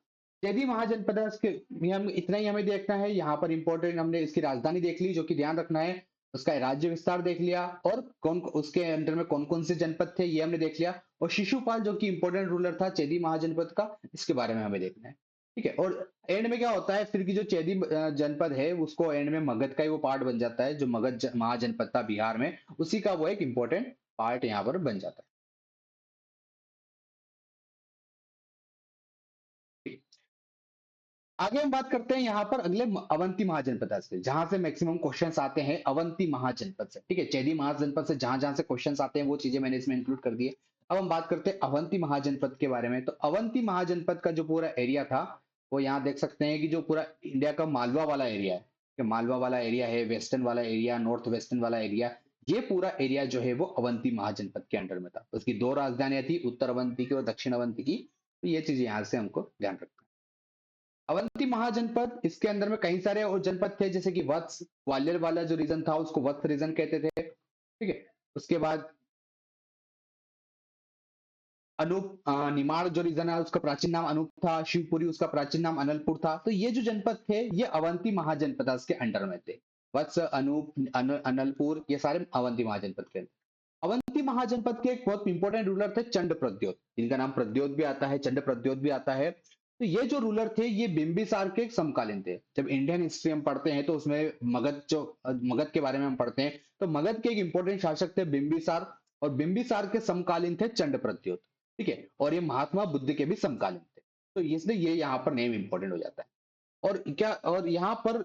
S1: चेदी महाजनपद के हम इतना ही हमें देखना है यहाँ पर। इंपॉर्टेंट हमने इसकी राजधानी देख ली, जो कि ध्यान रखना है, उसका राज्य विस्तार देख लिया, और कौन उसके अंडर में कौन कौन से जनपद थे ये हमने देख लिया, और शिशुपाल जो कि इंपॉर्टेंट रूलर था चेदी महाजनपद का, इसके बारे में हमें देखना है। ठीक है, और एंड में क्या होता है फिर की जो चेदी जनपद है उसको एंड में मगध का ही वो पार्ट बन जाता है, जो मगध महाजनपद था बिहार में, उसी का वो एक इंपॉर्टेंट पार्ट यहाँ पर बन जाता है। आगे हम बात करते हैं यहाँ पर अगले अवंती महाजनपद से, जहां से मैक्सिमम क्वेश्चंस आते हैं अवंती महाजनपद से। ठीक है, चेदी महाजनपद से जहां जहां से क्वेश्चंस आते हैं वो चीजें मैंने इसमें इंक्लूड कर दी है। अब हम बात करते हैं अवंती महाजनपद के बारे में। तो अवंती महाजनपद का जो पूरा एरिया था, वो यहाँ देख सकते हैं कि जो पूरा इंडिया का मालवा वाला एरिया है, कि मालवा वाला एरिया है, वेस्टर्न वाला एरिया, नॉर्थ वेस्टर्न वाला एरिया, ये पूरा एरिया जो है वो अवंती महाजनपद के अंडर में था। उसकी दो राजधानियां थी, उत्तर अवंती की और दक्षिण अवंती की। तो ये चीजें यहाँ से हमको ध्यान रखना है। अवंती महाजनपद, इसके अंदर में कई सारे और जनपद थे, जैसे कि वत्स, ग्वालियर वाला जो रीजन था उसको वत्स रीजन कहते थे। ठीक है, उसके बाद अनूप, निमाड़ जो रीजन है उसका प्राचीन नाम अनूप था, शिवपुरी उसका प्राचीन नाम अनलपुर था। तो ये जो जनपद थे ये अवंती महाजनपद के अंडर में थे। वत्स, अनूप, अनलपुर, ये सारे अवंती महाजनपद के अंदर। अवंती महाजनपद के एक बहुत इंपॉर्टेंट रूलर थे चंड प्रद्योत, जिनका नाम प्रद्योत भी आता है, चंड प्रद्योत भी आता है। तो ये जो रूलर थे ये बिंबिसार के समकालीन थे। जब इंडियन हिस्ट्री हम पढ़ते हैं तो उसमें मगध के बारे में हम पढ़ते हैं, तो मगध के एक इंपॉर्टेंट शासक थे बिंबिसार, और बिंबिसार के समकालीन थे चंड प्रद्योत। ठीक है, और ये महात्मा बुद्ध के भी समकालीन थे। तो इसलिए ये यहाँ पर नेम इंपॉर्टेंट हो जाता है। और क्या, और यहाँ पर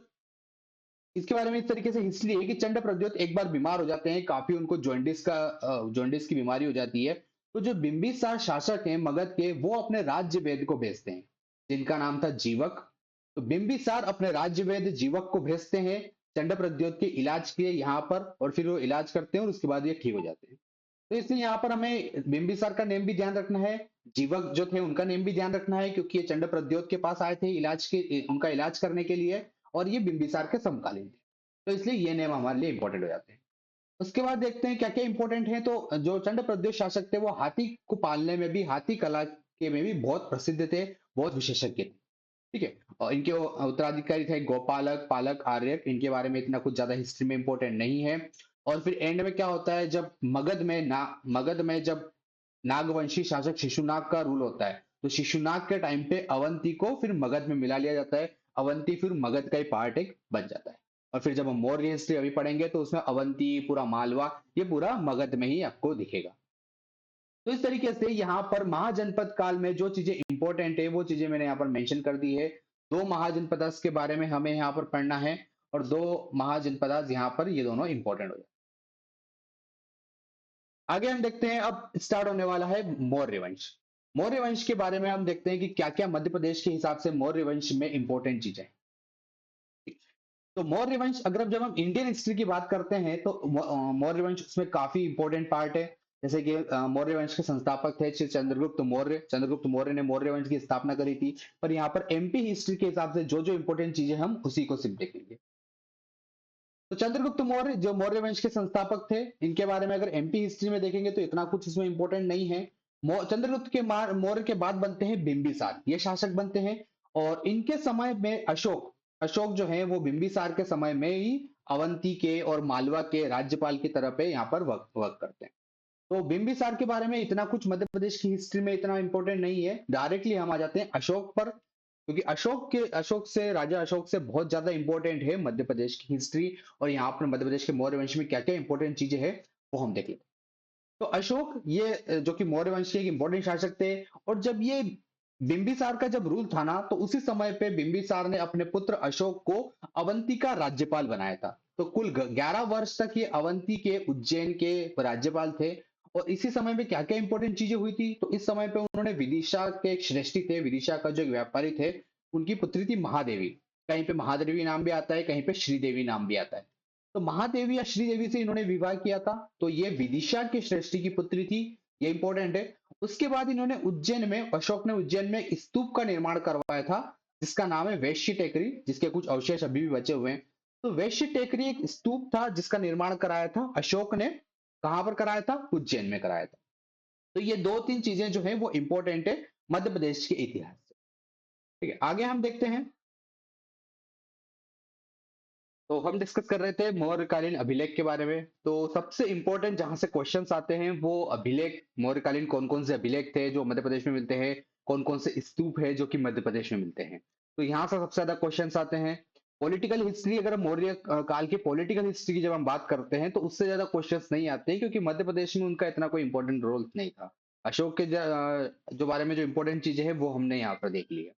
S1: इसके बारे में इस तरीके से हिस्ट्री है कि चंड प्रद्योत एक बार बीमार हो जाते हैं, काफी उनको जॉन्डिस की बीमारी हो जाती है। तो जो बिंबिसार शासक हैं मगध के, वो अपने राज्य वेद को भेजते हैं, जिनका नाम था जीवक। तो बिंबिसार अपने राज्य वेद जीवक को भेजते हैं चंड प्रद्योत के इलाज के लिए यहाँ पर, और फिर वो इलाज करते हैं और उसके बाद ये ठीक हो जाते हैं। तो इसलिए यहाँ पर हमें बिंबिसार का नेम भी ध्यान रखना है, जीवक जो थे उनका नेम भी ध्यान रखना है, क्योंकि ये चंड प्रद्योत के पास आए थे उनका इलाज करने के लिए, और ये बिंबिसार के समकालीन थे। तो इसलिए ये नेम हमारे लिए इंपॉर्टेंट हो जाते हैं। उसके बाद देखते हैं क्या क्या इंपॉर्टेंट है। तो जो चंड प्रदेश शासक थे वो हाथी को पालने में भी, हाथी कला के में भी बहुत प्रसिद्ध थे, बहुत विशेषज्ञ थे। ठीक है, और इनके उत्तराधिकारी थे गोपालक, पालक, आर्यक। इनके बारे में इतना कुछ ज्यादा हिस्ट्री में इंपॉर्टेंट नहीं है। और फिर एंड में क्या होता है, जब मगध में जब नागवंशी शासक शिशुनाग का रूल होता है, तो शिशुनाग के टाइम पे अवंती को फिर मगध में मिला लिया जाता है। अवंती फिर मगध का ही पार्ट एक बन जाता है। और फिर जब हम मौर्य हिस्ट्री अभी पढ़ेंगे तो उसमें अवंती, पूरा मालवा, ये पूरा मगध में ही आपको दिखेगा। तो इस तरीके से यहाँ पर महाजनपद काल में जो चीजें इंपॉर्टेंट है वो चीजें मैंने यहाँ पर मेंशन कर दी है। दो महाजनपद के बारे में हमें यहाँ पर पढ़ना है, और दो महाजनपद यहाँ पर ये दोनों इंपॉर्टेंट हो जाए। आगे हम देखते हैं, अब स्टार्ट होने वाला है मौर्य वंश। मौर्य वंश के बारे में हम देखते हैं कि क्या क्या मध्य प्रदेश के हिसाब से मौर्य वंश में इंपॉर्टेंट चीजें हैं। तो मौर्य वंश, अगर जब हम इंडियन हिस्ट्री की बात करते हैं तो मौर्य वंश उसमें काफी इंपॉर्टेंट पार्ट है। जैसे कि मौर्य वंश के संस्थापक थे श्री चंद्रगुप्त मौर्य। चंद्रगुप्त मौर्य ने मौर्य वंश की स्थापना करी थी। पर यहाँ पर एमपी हिस्ट्री के हिसाब से जो जो इंपॉर्टेंट चीजें हम उसी को सिर्फ देखेंगे। तो चंद्रगुप्त मौर्य जो मौर्य वंश के संस्थापक थे, इनके बारे में अगर एमपी हिस्ट्री में देखेंगे तो इतना कुछ इसमें इंपॉर्टेंट नहीं है। चंद्रगुप्त के मौर्य के बाद बनते हैं बिंबिसार, ये शासक बनते हैं। और इनके समय में अशोक अशोक जो है वो बिंबिसार के समय में ही अवंती के और मालवा के राज्यपाल की तरह पे यहाँ पर वर्क करते हैं। तो बिंबिसार के बारे में इतना कुछ मध्य प्रदेश की हिस्ट्री में इतना इंपॉर्टेंट नहीं है। डायरेक्टली हम आ जाते हैं अशोक पर, क्योंकि अशोक से राजा अशोक से बहुत ज्यादा इंपॉर्टेंट है मध्य प्रदेश की हिस्ट्री। और यहाँ पर मध्य प्रदेश के मौर्य वंश में क्या क्या इंपॉर्टेंट चीजें हैं वो हम देख लेते हैं। तो अशोक ये जो कि मौर्य वंश के एक इंपॉर्टेंट शासक थे। और जब ये बिंबिसार का जब रूल था ना, तो उसी समय पे बिंबिसार ने अपने पुत्र अशोक को अवंती का राज्यपाल बनाया था। तो कुल 11 वर्ष तक ये अवंती के उज्जैन के राज्यपाल थे। और इसी समय में क्या क्या इंपॉर्टेंट चीजें हुई थी, तो इस समय पे उन्होंने विदिशा के एक श्रेष्ठी थे, विदिशा का जो एक व्यापारी थे, उनकी पुत्री थी महादेवी। कहीं पे महादेवी नाम भी आता है, कहीं पे श्रीदेवी नाम भी आता है। तो महादेवी या श्रीदेवी से इन्होंने विवाह किया था। तो ये विदिशा की श्रेष्ठी की पुत्री थी, ये इंपॉर्टेंट है। उसके बाद इन्होंने उज्जैन में अशोक ने उज्जैन में स्तूप का निर्माण करवाया था, जिसका नाम है वैश्य टेकरी, जिसके कुछ अवशेष अभी भी बचे हुए हैं। तो वैश्य टेकरी एक स्तूप था जिसका निर्माण कराया था अशोक ने। कहां पर कराया था? उज्जैन में कराया था। तो ये दो तीन चीजें जो है वो इंपॉर्टेंट है मध्य प्रदेश के इतिहास से। ठीक है, आगे हम देखते हैं। तो हम डिस्कस कर रहे थे मौर्यकालीन अभिलेख के बारे में। तो सबसे इंपॉर्टेंट जहां से क्वेश्चंस आते हैं वो अभिलेख, मौर्यकालीन कौन कौन से अभिलेख थे जो मध्य प्रदेश में मिलते हैं, कौन कौन से स्तूप है जो कि मध्य प्रदेश में मिलते हैं। तो यहाँ से सबसे ज्यादा क्वेश्चंस आते हैं। पॉलिटिकल हिस्ट्री, अगर मौर्य काल की पॉलिटिकल हिस्ट्री की जब हम बात करते हैं तो उससे ज्यादा क्वेश्चंस नहीं आते हैं, क्योंकि मध्य प्रदेश में उनका इतना कोई इंपॉर्टेंट रोल नहीं था। अशोक के जो बारे में जो इंपॉर्टेंट चीजें हैं वो हमने यहाँ पर देख लिया।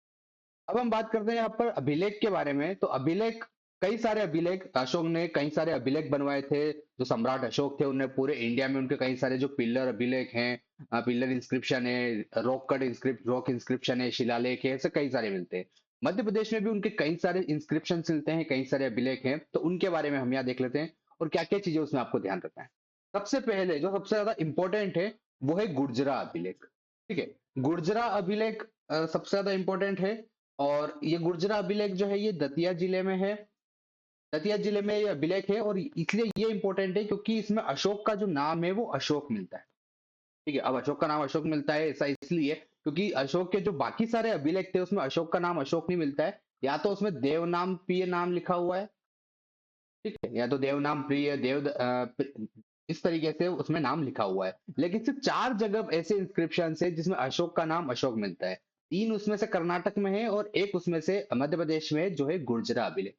S1: अब हम बात करते हैं यहाँ पर अभिलेख के बारे में। तो अभिलेख, कई सारे अभिलेख, अशोक ने कई सारे अभिलेख बनवाए थे। जो सम्राट अशोक थे उन्हें पूरे इंडिया में उनके कई सारे जो पिलर अभिलेख हैं, पिलर इंस्क्रिप्शन है, रॉक इंस्क्रिप्शन है, शिलालेख है, ऐसे कई सारे मिलते हैं। मध्य प्रदेश में भी उनके कई सारे इंस्क्रिप्शन मिलते हैं, कई सारे अभिलेख हैं। तो उनके बारे में हम यहाँ देख लेते हैं और क्या क्या चीजें उसमें आपको ध्यान रखना है। सबसे पहले जो सबसे ज्यादा इंपॉर्टेंट है वो है गुर्जरा अभिलेख। ठीक है, गुर्जरा अभिलेख सबसे ज्यादा इंपॉर्टेंट है। और ये गुर्जरा अभिलेख जो है ये दतिया जिले में है। दतिया जिले में ये अभिलेख है, और इसलिए ये इंपॉर्टेंट है क्योंकि इसमें अशोक का जो नाम है वो अशोक मिलता है। ठीक है, अब अशोक का नाम अशोक मिलता है ऐसा इसलिए क्योंकि अशोक के जो बाकी सारे अभिलेख थे उसमें अशोक का नाम अशोक नहीं मिलता है। या तो उसमें देव नाम प्रिय नाम लिखा हुआ है, ठीक है, या तो देव नाम प्रिय इस तरीके से उसमें नाम लिखा हुआ है। लेकिन सिर्फ 4 जगह ऐसे इंस्क्रिप्शन है जिसमें अशोक का नाम अशोक मिलता है। 3 उसमें से कर्नाटक में है और एक उसमें से मध्य प्रदेश में जो है गुर्जरा अभिलेख।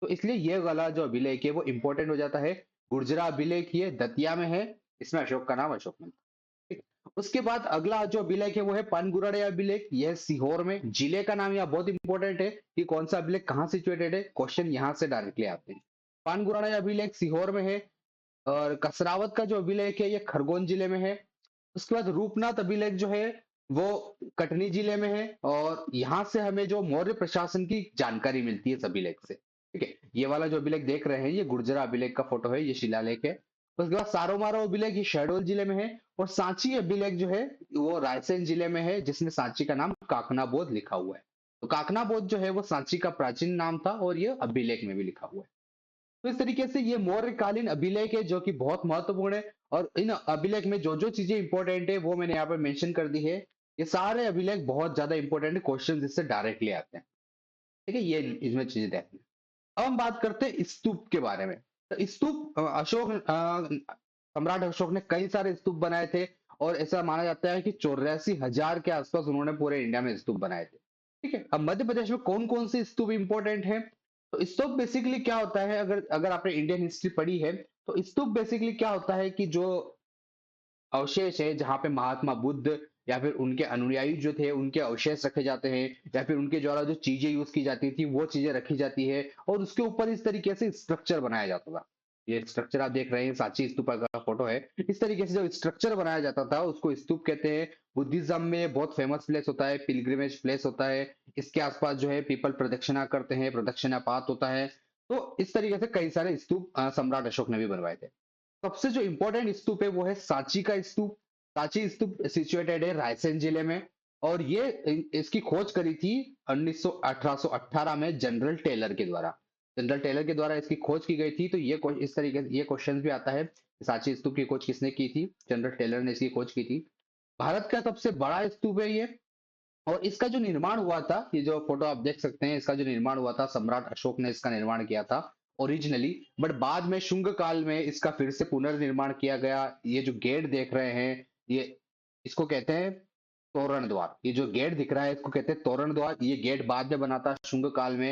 S1: तो इसलिए ये वाला जो अभिलेख है वो इंपॉर्टेंट हो जाता है। गुर्जरा अभिलेख ये दतिया में है, इसमें अशोक का नाम अशोक मिलता है। ठीक। उसके बाद अगला जो अभिलेख है वो है पानगुराड़े अभिलेख, यह सीहोर में। जिले का नाम यहाँ बहुत इंपॉर्टेंट है कि कौन सा अभिलेख कहाँ सिचुएटेड है, क्वेश्चन यहाँ से डायरेक्टली आते हैं। पानगुराड़े अभिलेख सीहोर में है। और कसरावत का जो अभिलेख है ये खरगोन जिले में है। उसके बाद रूपनाथ अभिलेख जो है वो कटनी जिले में है। और यहाँ से हमें जो मौर्य प्रशासन की जानकारी मिलती है इस अभिलेख से। ठीक है, ये वाला जो अभिलेख देख रहे हैं ये गुर्जरा अभिलेख का फोटो है, ये शिलालेख है। उसके बाद सारोमारो अभिलेख ये शहडोल जिले में है। और सांची अभिलेख जो है वो रायसेन जिले में है, जिसमें सांची का नाम काकनाबोध लिखा हुआ है। तो काकनाबोध जो है वो सांची का प्राचीन नाम था और ये अभिलेख में भी लिखा हुआ है। तो इस तरीके से ये मौर्यकालीन अभिलेख है जो कि बहुत महत्वपूर्ण है। और इन अभिलेख में जो जो चीजें इंपॉर्टेंट है वो मैंने यहाँ पर मेंशन कर दी है। ये सारे अभिलेख बहुत ज्यादा इंपॉर्टेंट है, क्वेश्चन इससे डायरेक्टली आते हैं। ठीक है, ये इसमें चीजें देखते हैं। अब हम बात करते हैं स्तूप के बारे में। तो स्तूप सम्राट अशोक ने कई सारे स्तूप बनाए थे। और ऐसा माना जाता है कि 84,000 के आसपास उन्होंने पूरे इंडिया में स्तूप बनाए थे। ठीक है, अब मध्य प्रदेश में कौन कौन से स्तूप इंपॉर्टेंट है? तो स्तूप बेसिकली क्या होता है, अगर अगर आपने इंडियन हिस्ट्री पढ़ी है तो स्तूप बेसिकली क्या होता है कि जो अवशेष है जहाँ पे महात्मा बुद्ध या फिर उनके अनुयायी जो थे उनके अवशेष रखे जाते हैं, या फिर उनके द्वारा जो चीजें यूज की जाती थी वो चीजें रखी जाती है, और उसके ऊपर इस तरीके से स्ट्रक्चर बनाया जाता था। ये स्ट्रक्चर आप देख रहे हैं, सांची स्तूप का फोटो है। इस तरीके से जो स्ट्रक्चर बनाया जाता था उसको स्तूप कहते हैं। बुद्धिज्म में बहुत फेमस प्लेस होता है, पिलग्रिमेज प्लेस होता है। इसके आसपास जो है पीपल प्रदक्षिणा करते हैं, प्रदक्षिणा पात होता है। तो इस तरीके से कई सारे स्तूप सम्राट अशोक ने भी बनवाए थे। सबसे जो इंपॉर्टेंट स्तूप है वो है सांची का स्तूप। सांची स्तूप सिचुएटेड है रायसेन जिले में, और ये इसकी खोज करी थी 1818 में जनरल टेलर के द्वारा। जनरल टेलर के द्वारा इसकी खोज की गई थी। तो ये इस तरीके से ये क्वेश्चन भी आता है, सांची स्तूप की खोज किसने की थी? जनरल टेलर ने इसकी खोज की थी। भारत का सबसे बड़ा स्तूप है ये, और इसका जो निर्माण हुआ था, ये जो फोटो आप देख सकते हैं, इसका जो निर्माण हुआ था सम्राट अशोक ने इसका निर्माण किया था ओरिजिनली। बट बाद में शुंग काल में इसका फिर से पुनर्निर्माण किया गया। ये जो गेट देख रहे हैं, ये इसको कहते हैं तोरण द्वार। ये जो गेट दिख रहा है इसको कहते हैं तोरण द्वार। ये गेट बाद में बना था शुंग काल में।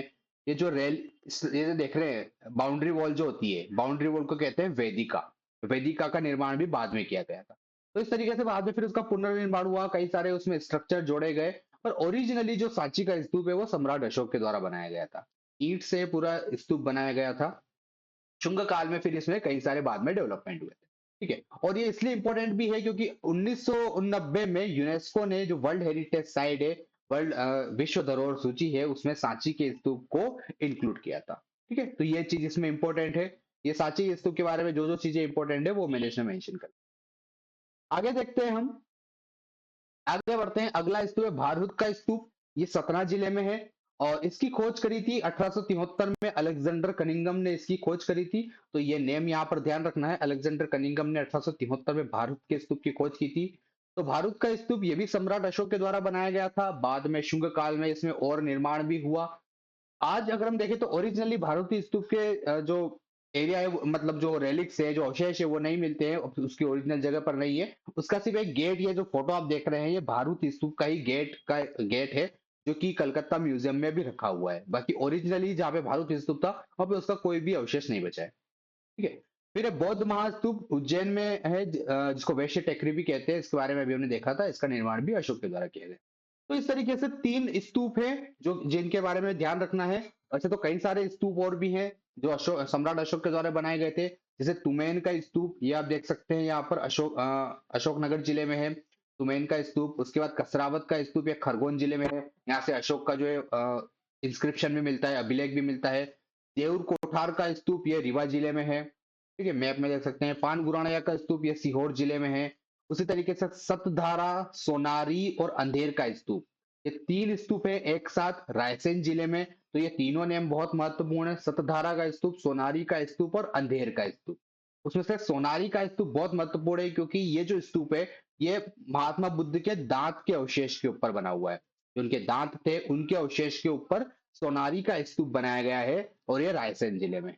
S1: ये जो ये जो देख रहे हैं बाउंड्री वॉल जो होती है, बाउंड्री वॉल को कहते हैं वेदिका। वेदिका का निर्माण भी बाद में किया गया था। तो इस तरीके से बाद में फिर उसका पुनर्निर्माण हुआ, कई सारे उसमें स्ट्रक्चर जोड़े गए। पर ओरिजिनली जो सांची का स्तूप है वो सम्राट अशोक के द्वारा बनाया गया था। ईंट से पूरा स्तूप बनाया गया था। शुंग काल में फिर इसमें कई सारे बाद में डेवलपमेंट हुए थे। ठीक है, और ये इसलिए इंपॉर्टेंट भी है क्योंकि 1990 में यूनेस्को ने जो वर्ल्ड हेरिटेज साइट है, वर्ल्ड विश्व धरोहर सूची है, उसमें सांची के स्तूप को इंक्लूड किया था। ठीक है, तो ये चीज इसमें इंपॉर्टेंट है। ये सांची के स्तूप के बारे में जो जो चीजें इंपॉर्टेंट है वो मैंने इसमें मेंशन कर। आगे देखते हैं हम, आगे बढ़ते हैं। अगला स्तूप है भारत का स्तूप। ये सतना जिले में है, और इसकी खोज करी थी 1873 में अलेक्जेंडर कनिंगम ने इसकी खोज करी थी। तो ये नेम यहाँ पर ध्यान रखना है, अलेक्जेंडर कनिंगम ने 1873 में भारत के स्तूप की खोज की थी। तो भारत का स्तूप ये भी सम्राट अशोक के द्वारा बनाया गया था। बाद में शुंग काल में इसमें और निर्माण भी हुआ। आज अगर हम देखें तो ओरिजिनली भारतीय स्तूप के जो एरिया है मतलब जो रेलिक्स है, जो अवशेष है, वो नहीं मिलते हैं, उसकी ओरिजिनल जगह पर नहीं है। उसका सिर्फ एक गेट, ये जो फोटो आप देख रहे हैं, ये भारत स्तूप का ही गेट है, जो कि कलकत्ता म्यूजियम में भी रखा हुआ है। बाकी ओरिजिनली जहाँ पे भारत स्तूप था वहां पे उसका कोई भी अवशेष नहीं बचा है। ठीक है, फिर एक बौद्ध महास्तूप उज्जैन में है, जिसको वैश्य टेकरी भी कहते हैं। इसके बारे में अभी हमने देखा था, इसका निर्माण भी अशोक के द्वारा किया गया। तो इस तरीके से 3 स्तूप हैं जो जिनके बारे में ध्यान रखना है। अच्छा, तो कई सारे स्तूप और भी हैं जो सम्राट अशोक के द्वारा बनाए गए थे। जैसे तुमेन का स्तूप, ये आप देख सकते हैं, यहाँ पर अशोकनगर जिले में है तुमेन का स्तूप। उसके बाद कसरावत का स्तूप, ये खरगोन जिले में है। यहाँ से अशोक का जो है इंस्क्रिप्शन भी मिलता है, अभिलेख भी मिलता है। देऊर कोठार का स्तूप, ये रीवा जिले में है। ठीक है, मैप में देख सकते हैं। पान गुराणिया का स्तूप, ये सीहोर जिले में है। उसी तरीके से सतधारा, सोनारी और अंधेर का स्तूप, ये 3 स्तूप है एक साथ रायसेन जिले में। तो ये तीनों नेम बहुत महत्वपूर्ण है, सतधारा का स्तूप, सोनारी का स्तूप और अंधेर का स्तूप। उसमें से सोनारी का स्तूप बहुत महत्वपूर्ण है क्योंकि ये जो स्तूप है ये महात्मा बुद्ध के दांत के अवशेष के ऊपर बना हुआ है। जो उनके दांत थे उनके अवशेष के ऊपर सोनारी का स्तूप बनाया गया है, और ये रायसेन जिले में।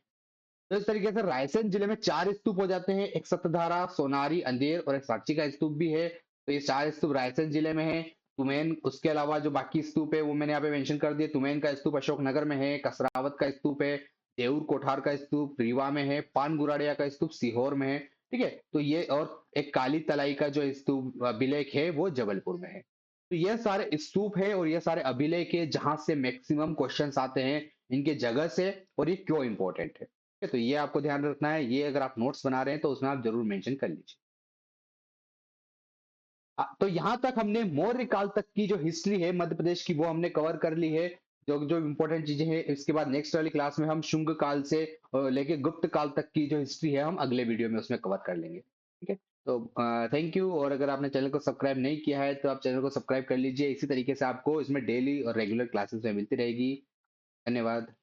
S1: तो इस तरीके से रायसेन जिले में 4 स्तूप हो जाते हैं, एक सतधारा, सोनारी, अंधेर और एक सांची का स्तूप भी है। तो ये 4 स्तूप रायसेन जिले में है। तुमेन, उसके अलावा जो बाकी स्तूप है वो मैंने यहाँ पे मेंशन कर दिए। तुमेन का स्तूप अशोकनगर में है, कसरावत का स्तूप है, देऊर कोठार का स्तूप रीवा में है, पान गुराड़िया का स्तूप सीहोर में है। ठीक है, तो ये और एक काली तलाई का जो स्तूप अभिलेख है वो जबलपुर में है। तो ये सारे स्तूप है और ये सारे अभिलेख है जहां से मैक्सिमम क्वेश्चंस आते हैं, इनके जगह से और ये क्यों इंपॉर्टेंट है। ठीक है, तो ये आपको ध्यान रखना है। ये अगर आप नोट्स बना रहे हैं तो उसमें आप जरूर मेंशन कर लीजिए। तो यहां तक हमने मौर्य काल तक की जो हिस्ट्री है मध्य प्रदेश की वो हमने कवर कर ली है। जो जो इंपॉर्टेंट चीजें हैं, इसके बाद नेक्स्ट वाली क्लास में हम शुंग काल से लेके गुप्त काल तक की जो हिस्ट्री है हम अगले वीडियो में उसमें कवर कर लेंगे। ठीक है, तो थैंक यू। और अगर आपने चैनल को सब्सक्राइब नहीं किया है तो आप चैनल को सब्सक्राइब कर लीजिए। इसी तरीके से आपको इसमें डेली और रेगुलर क्लासेस में मिलती रहेगी। धन्यवाद।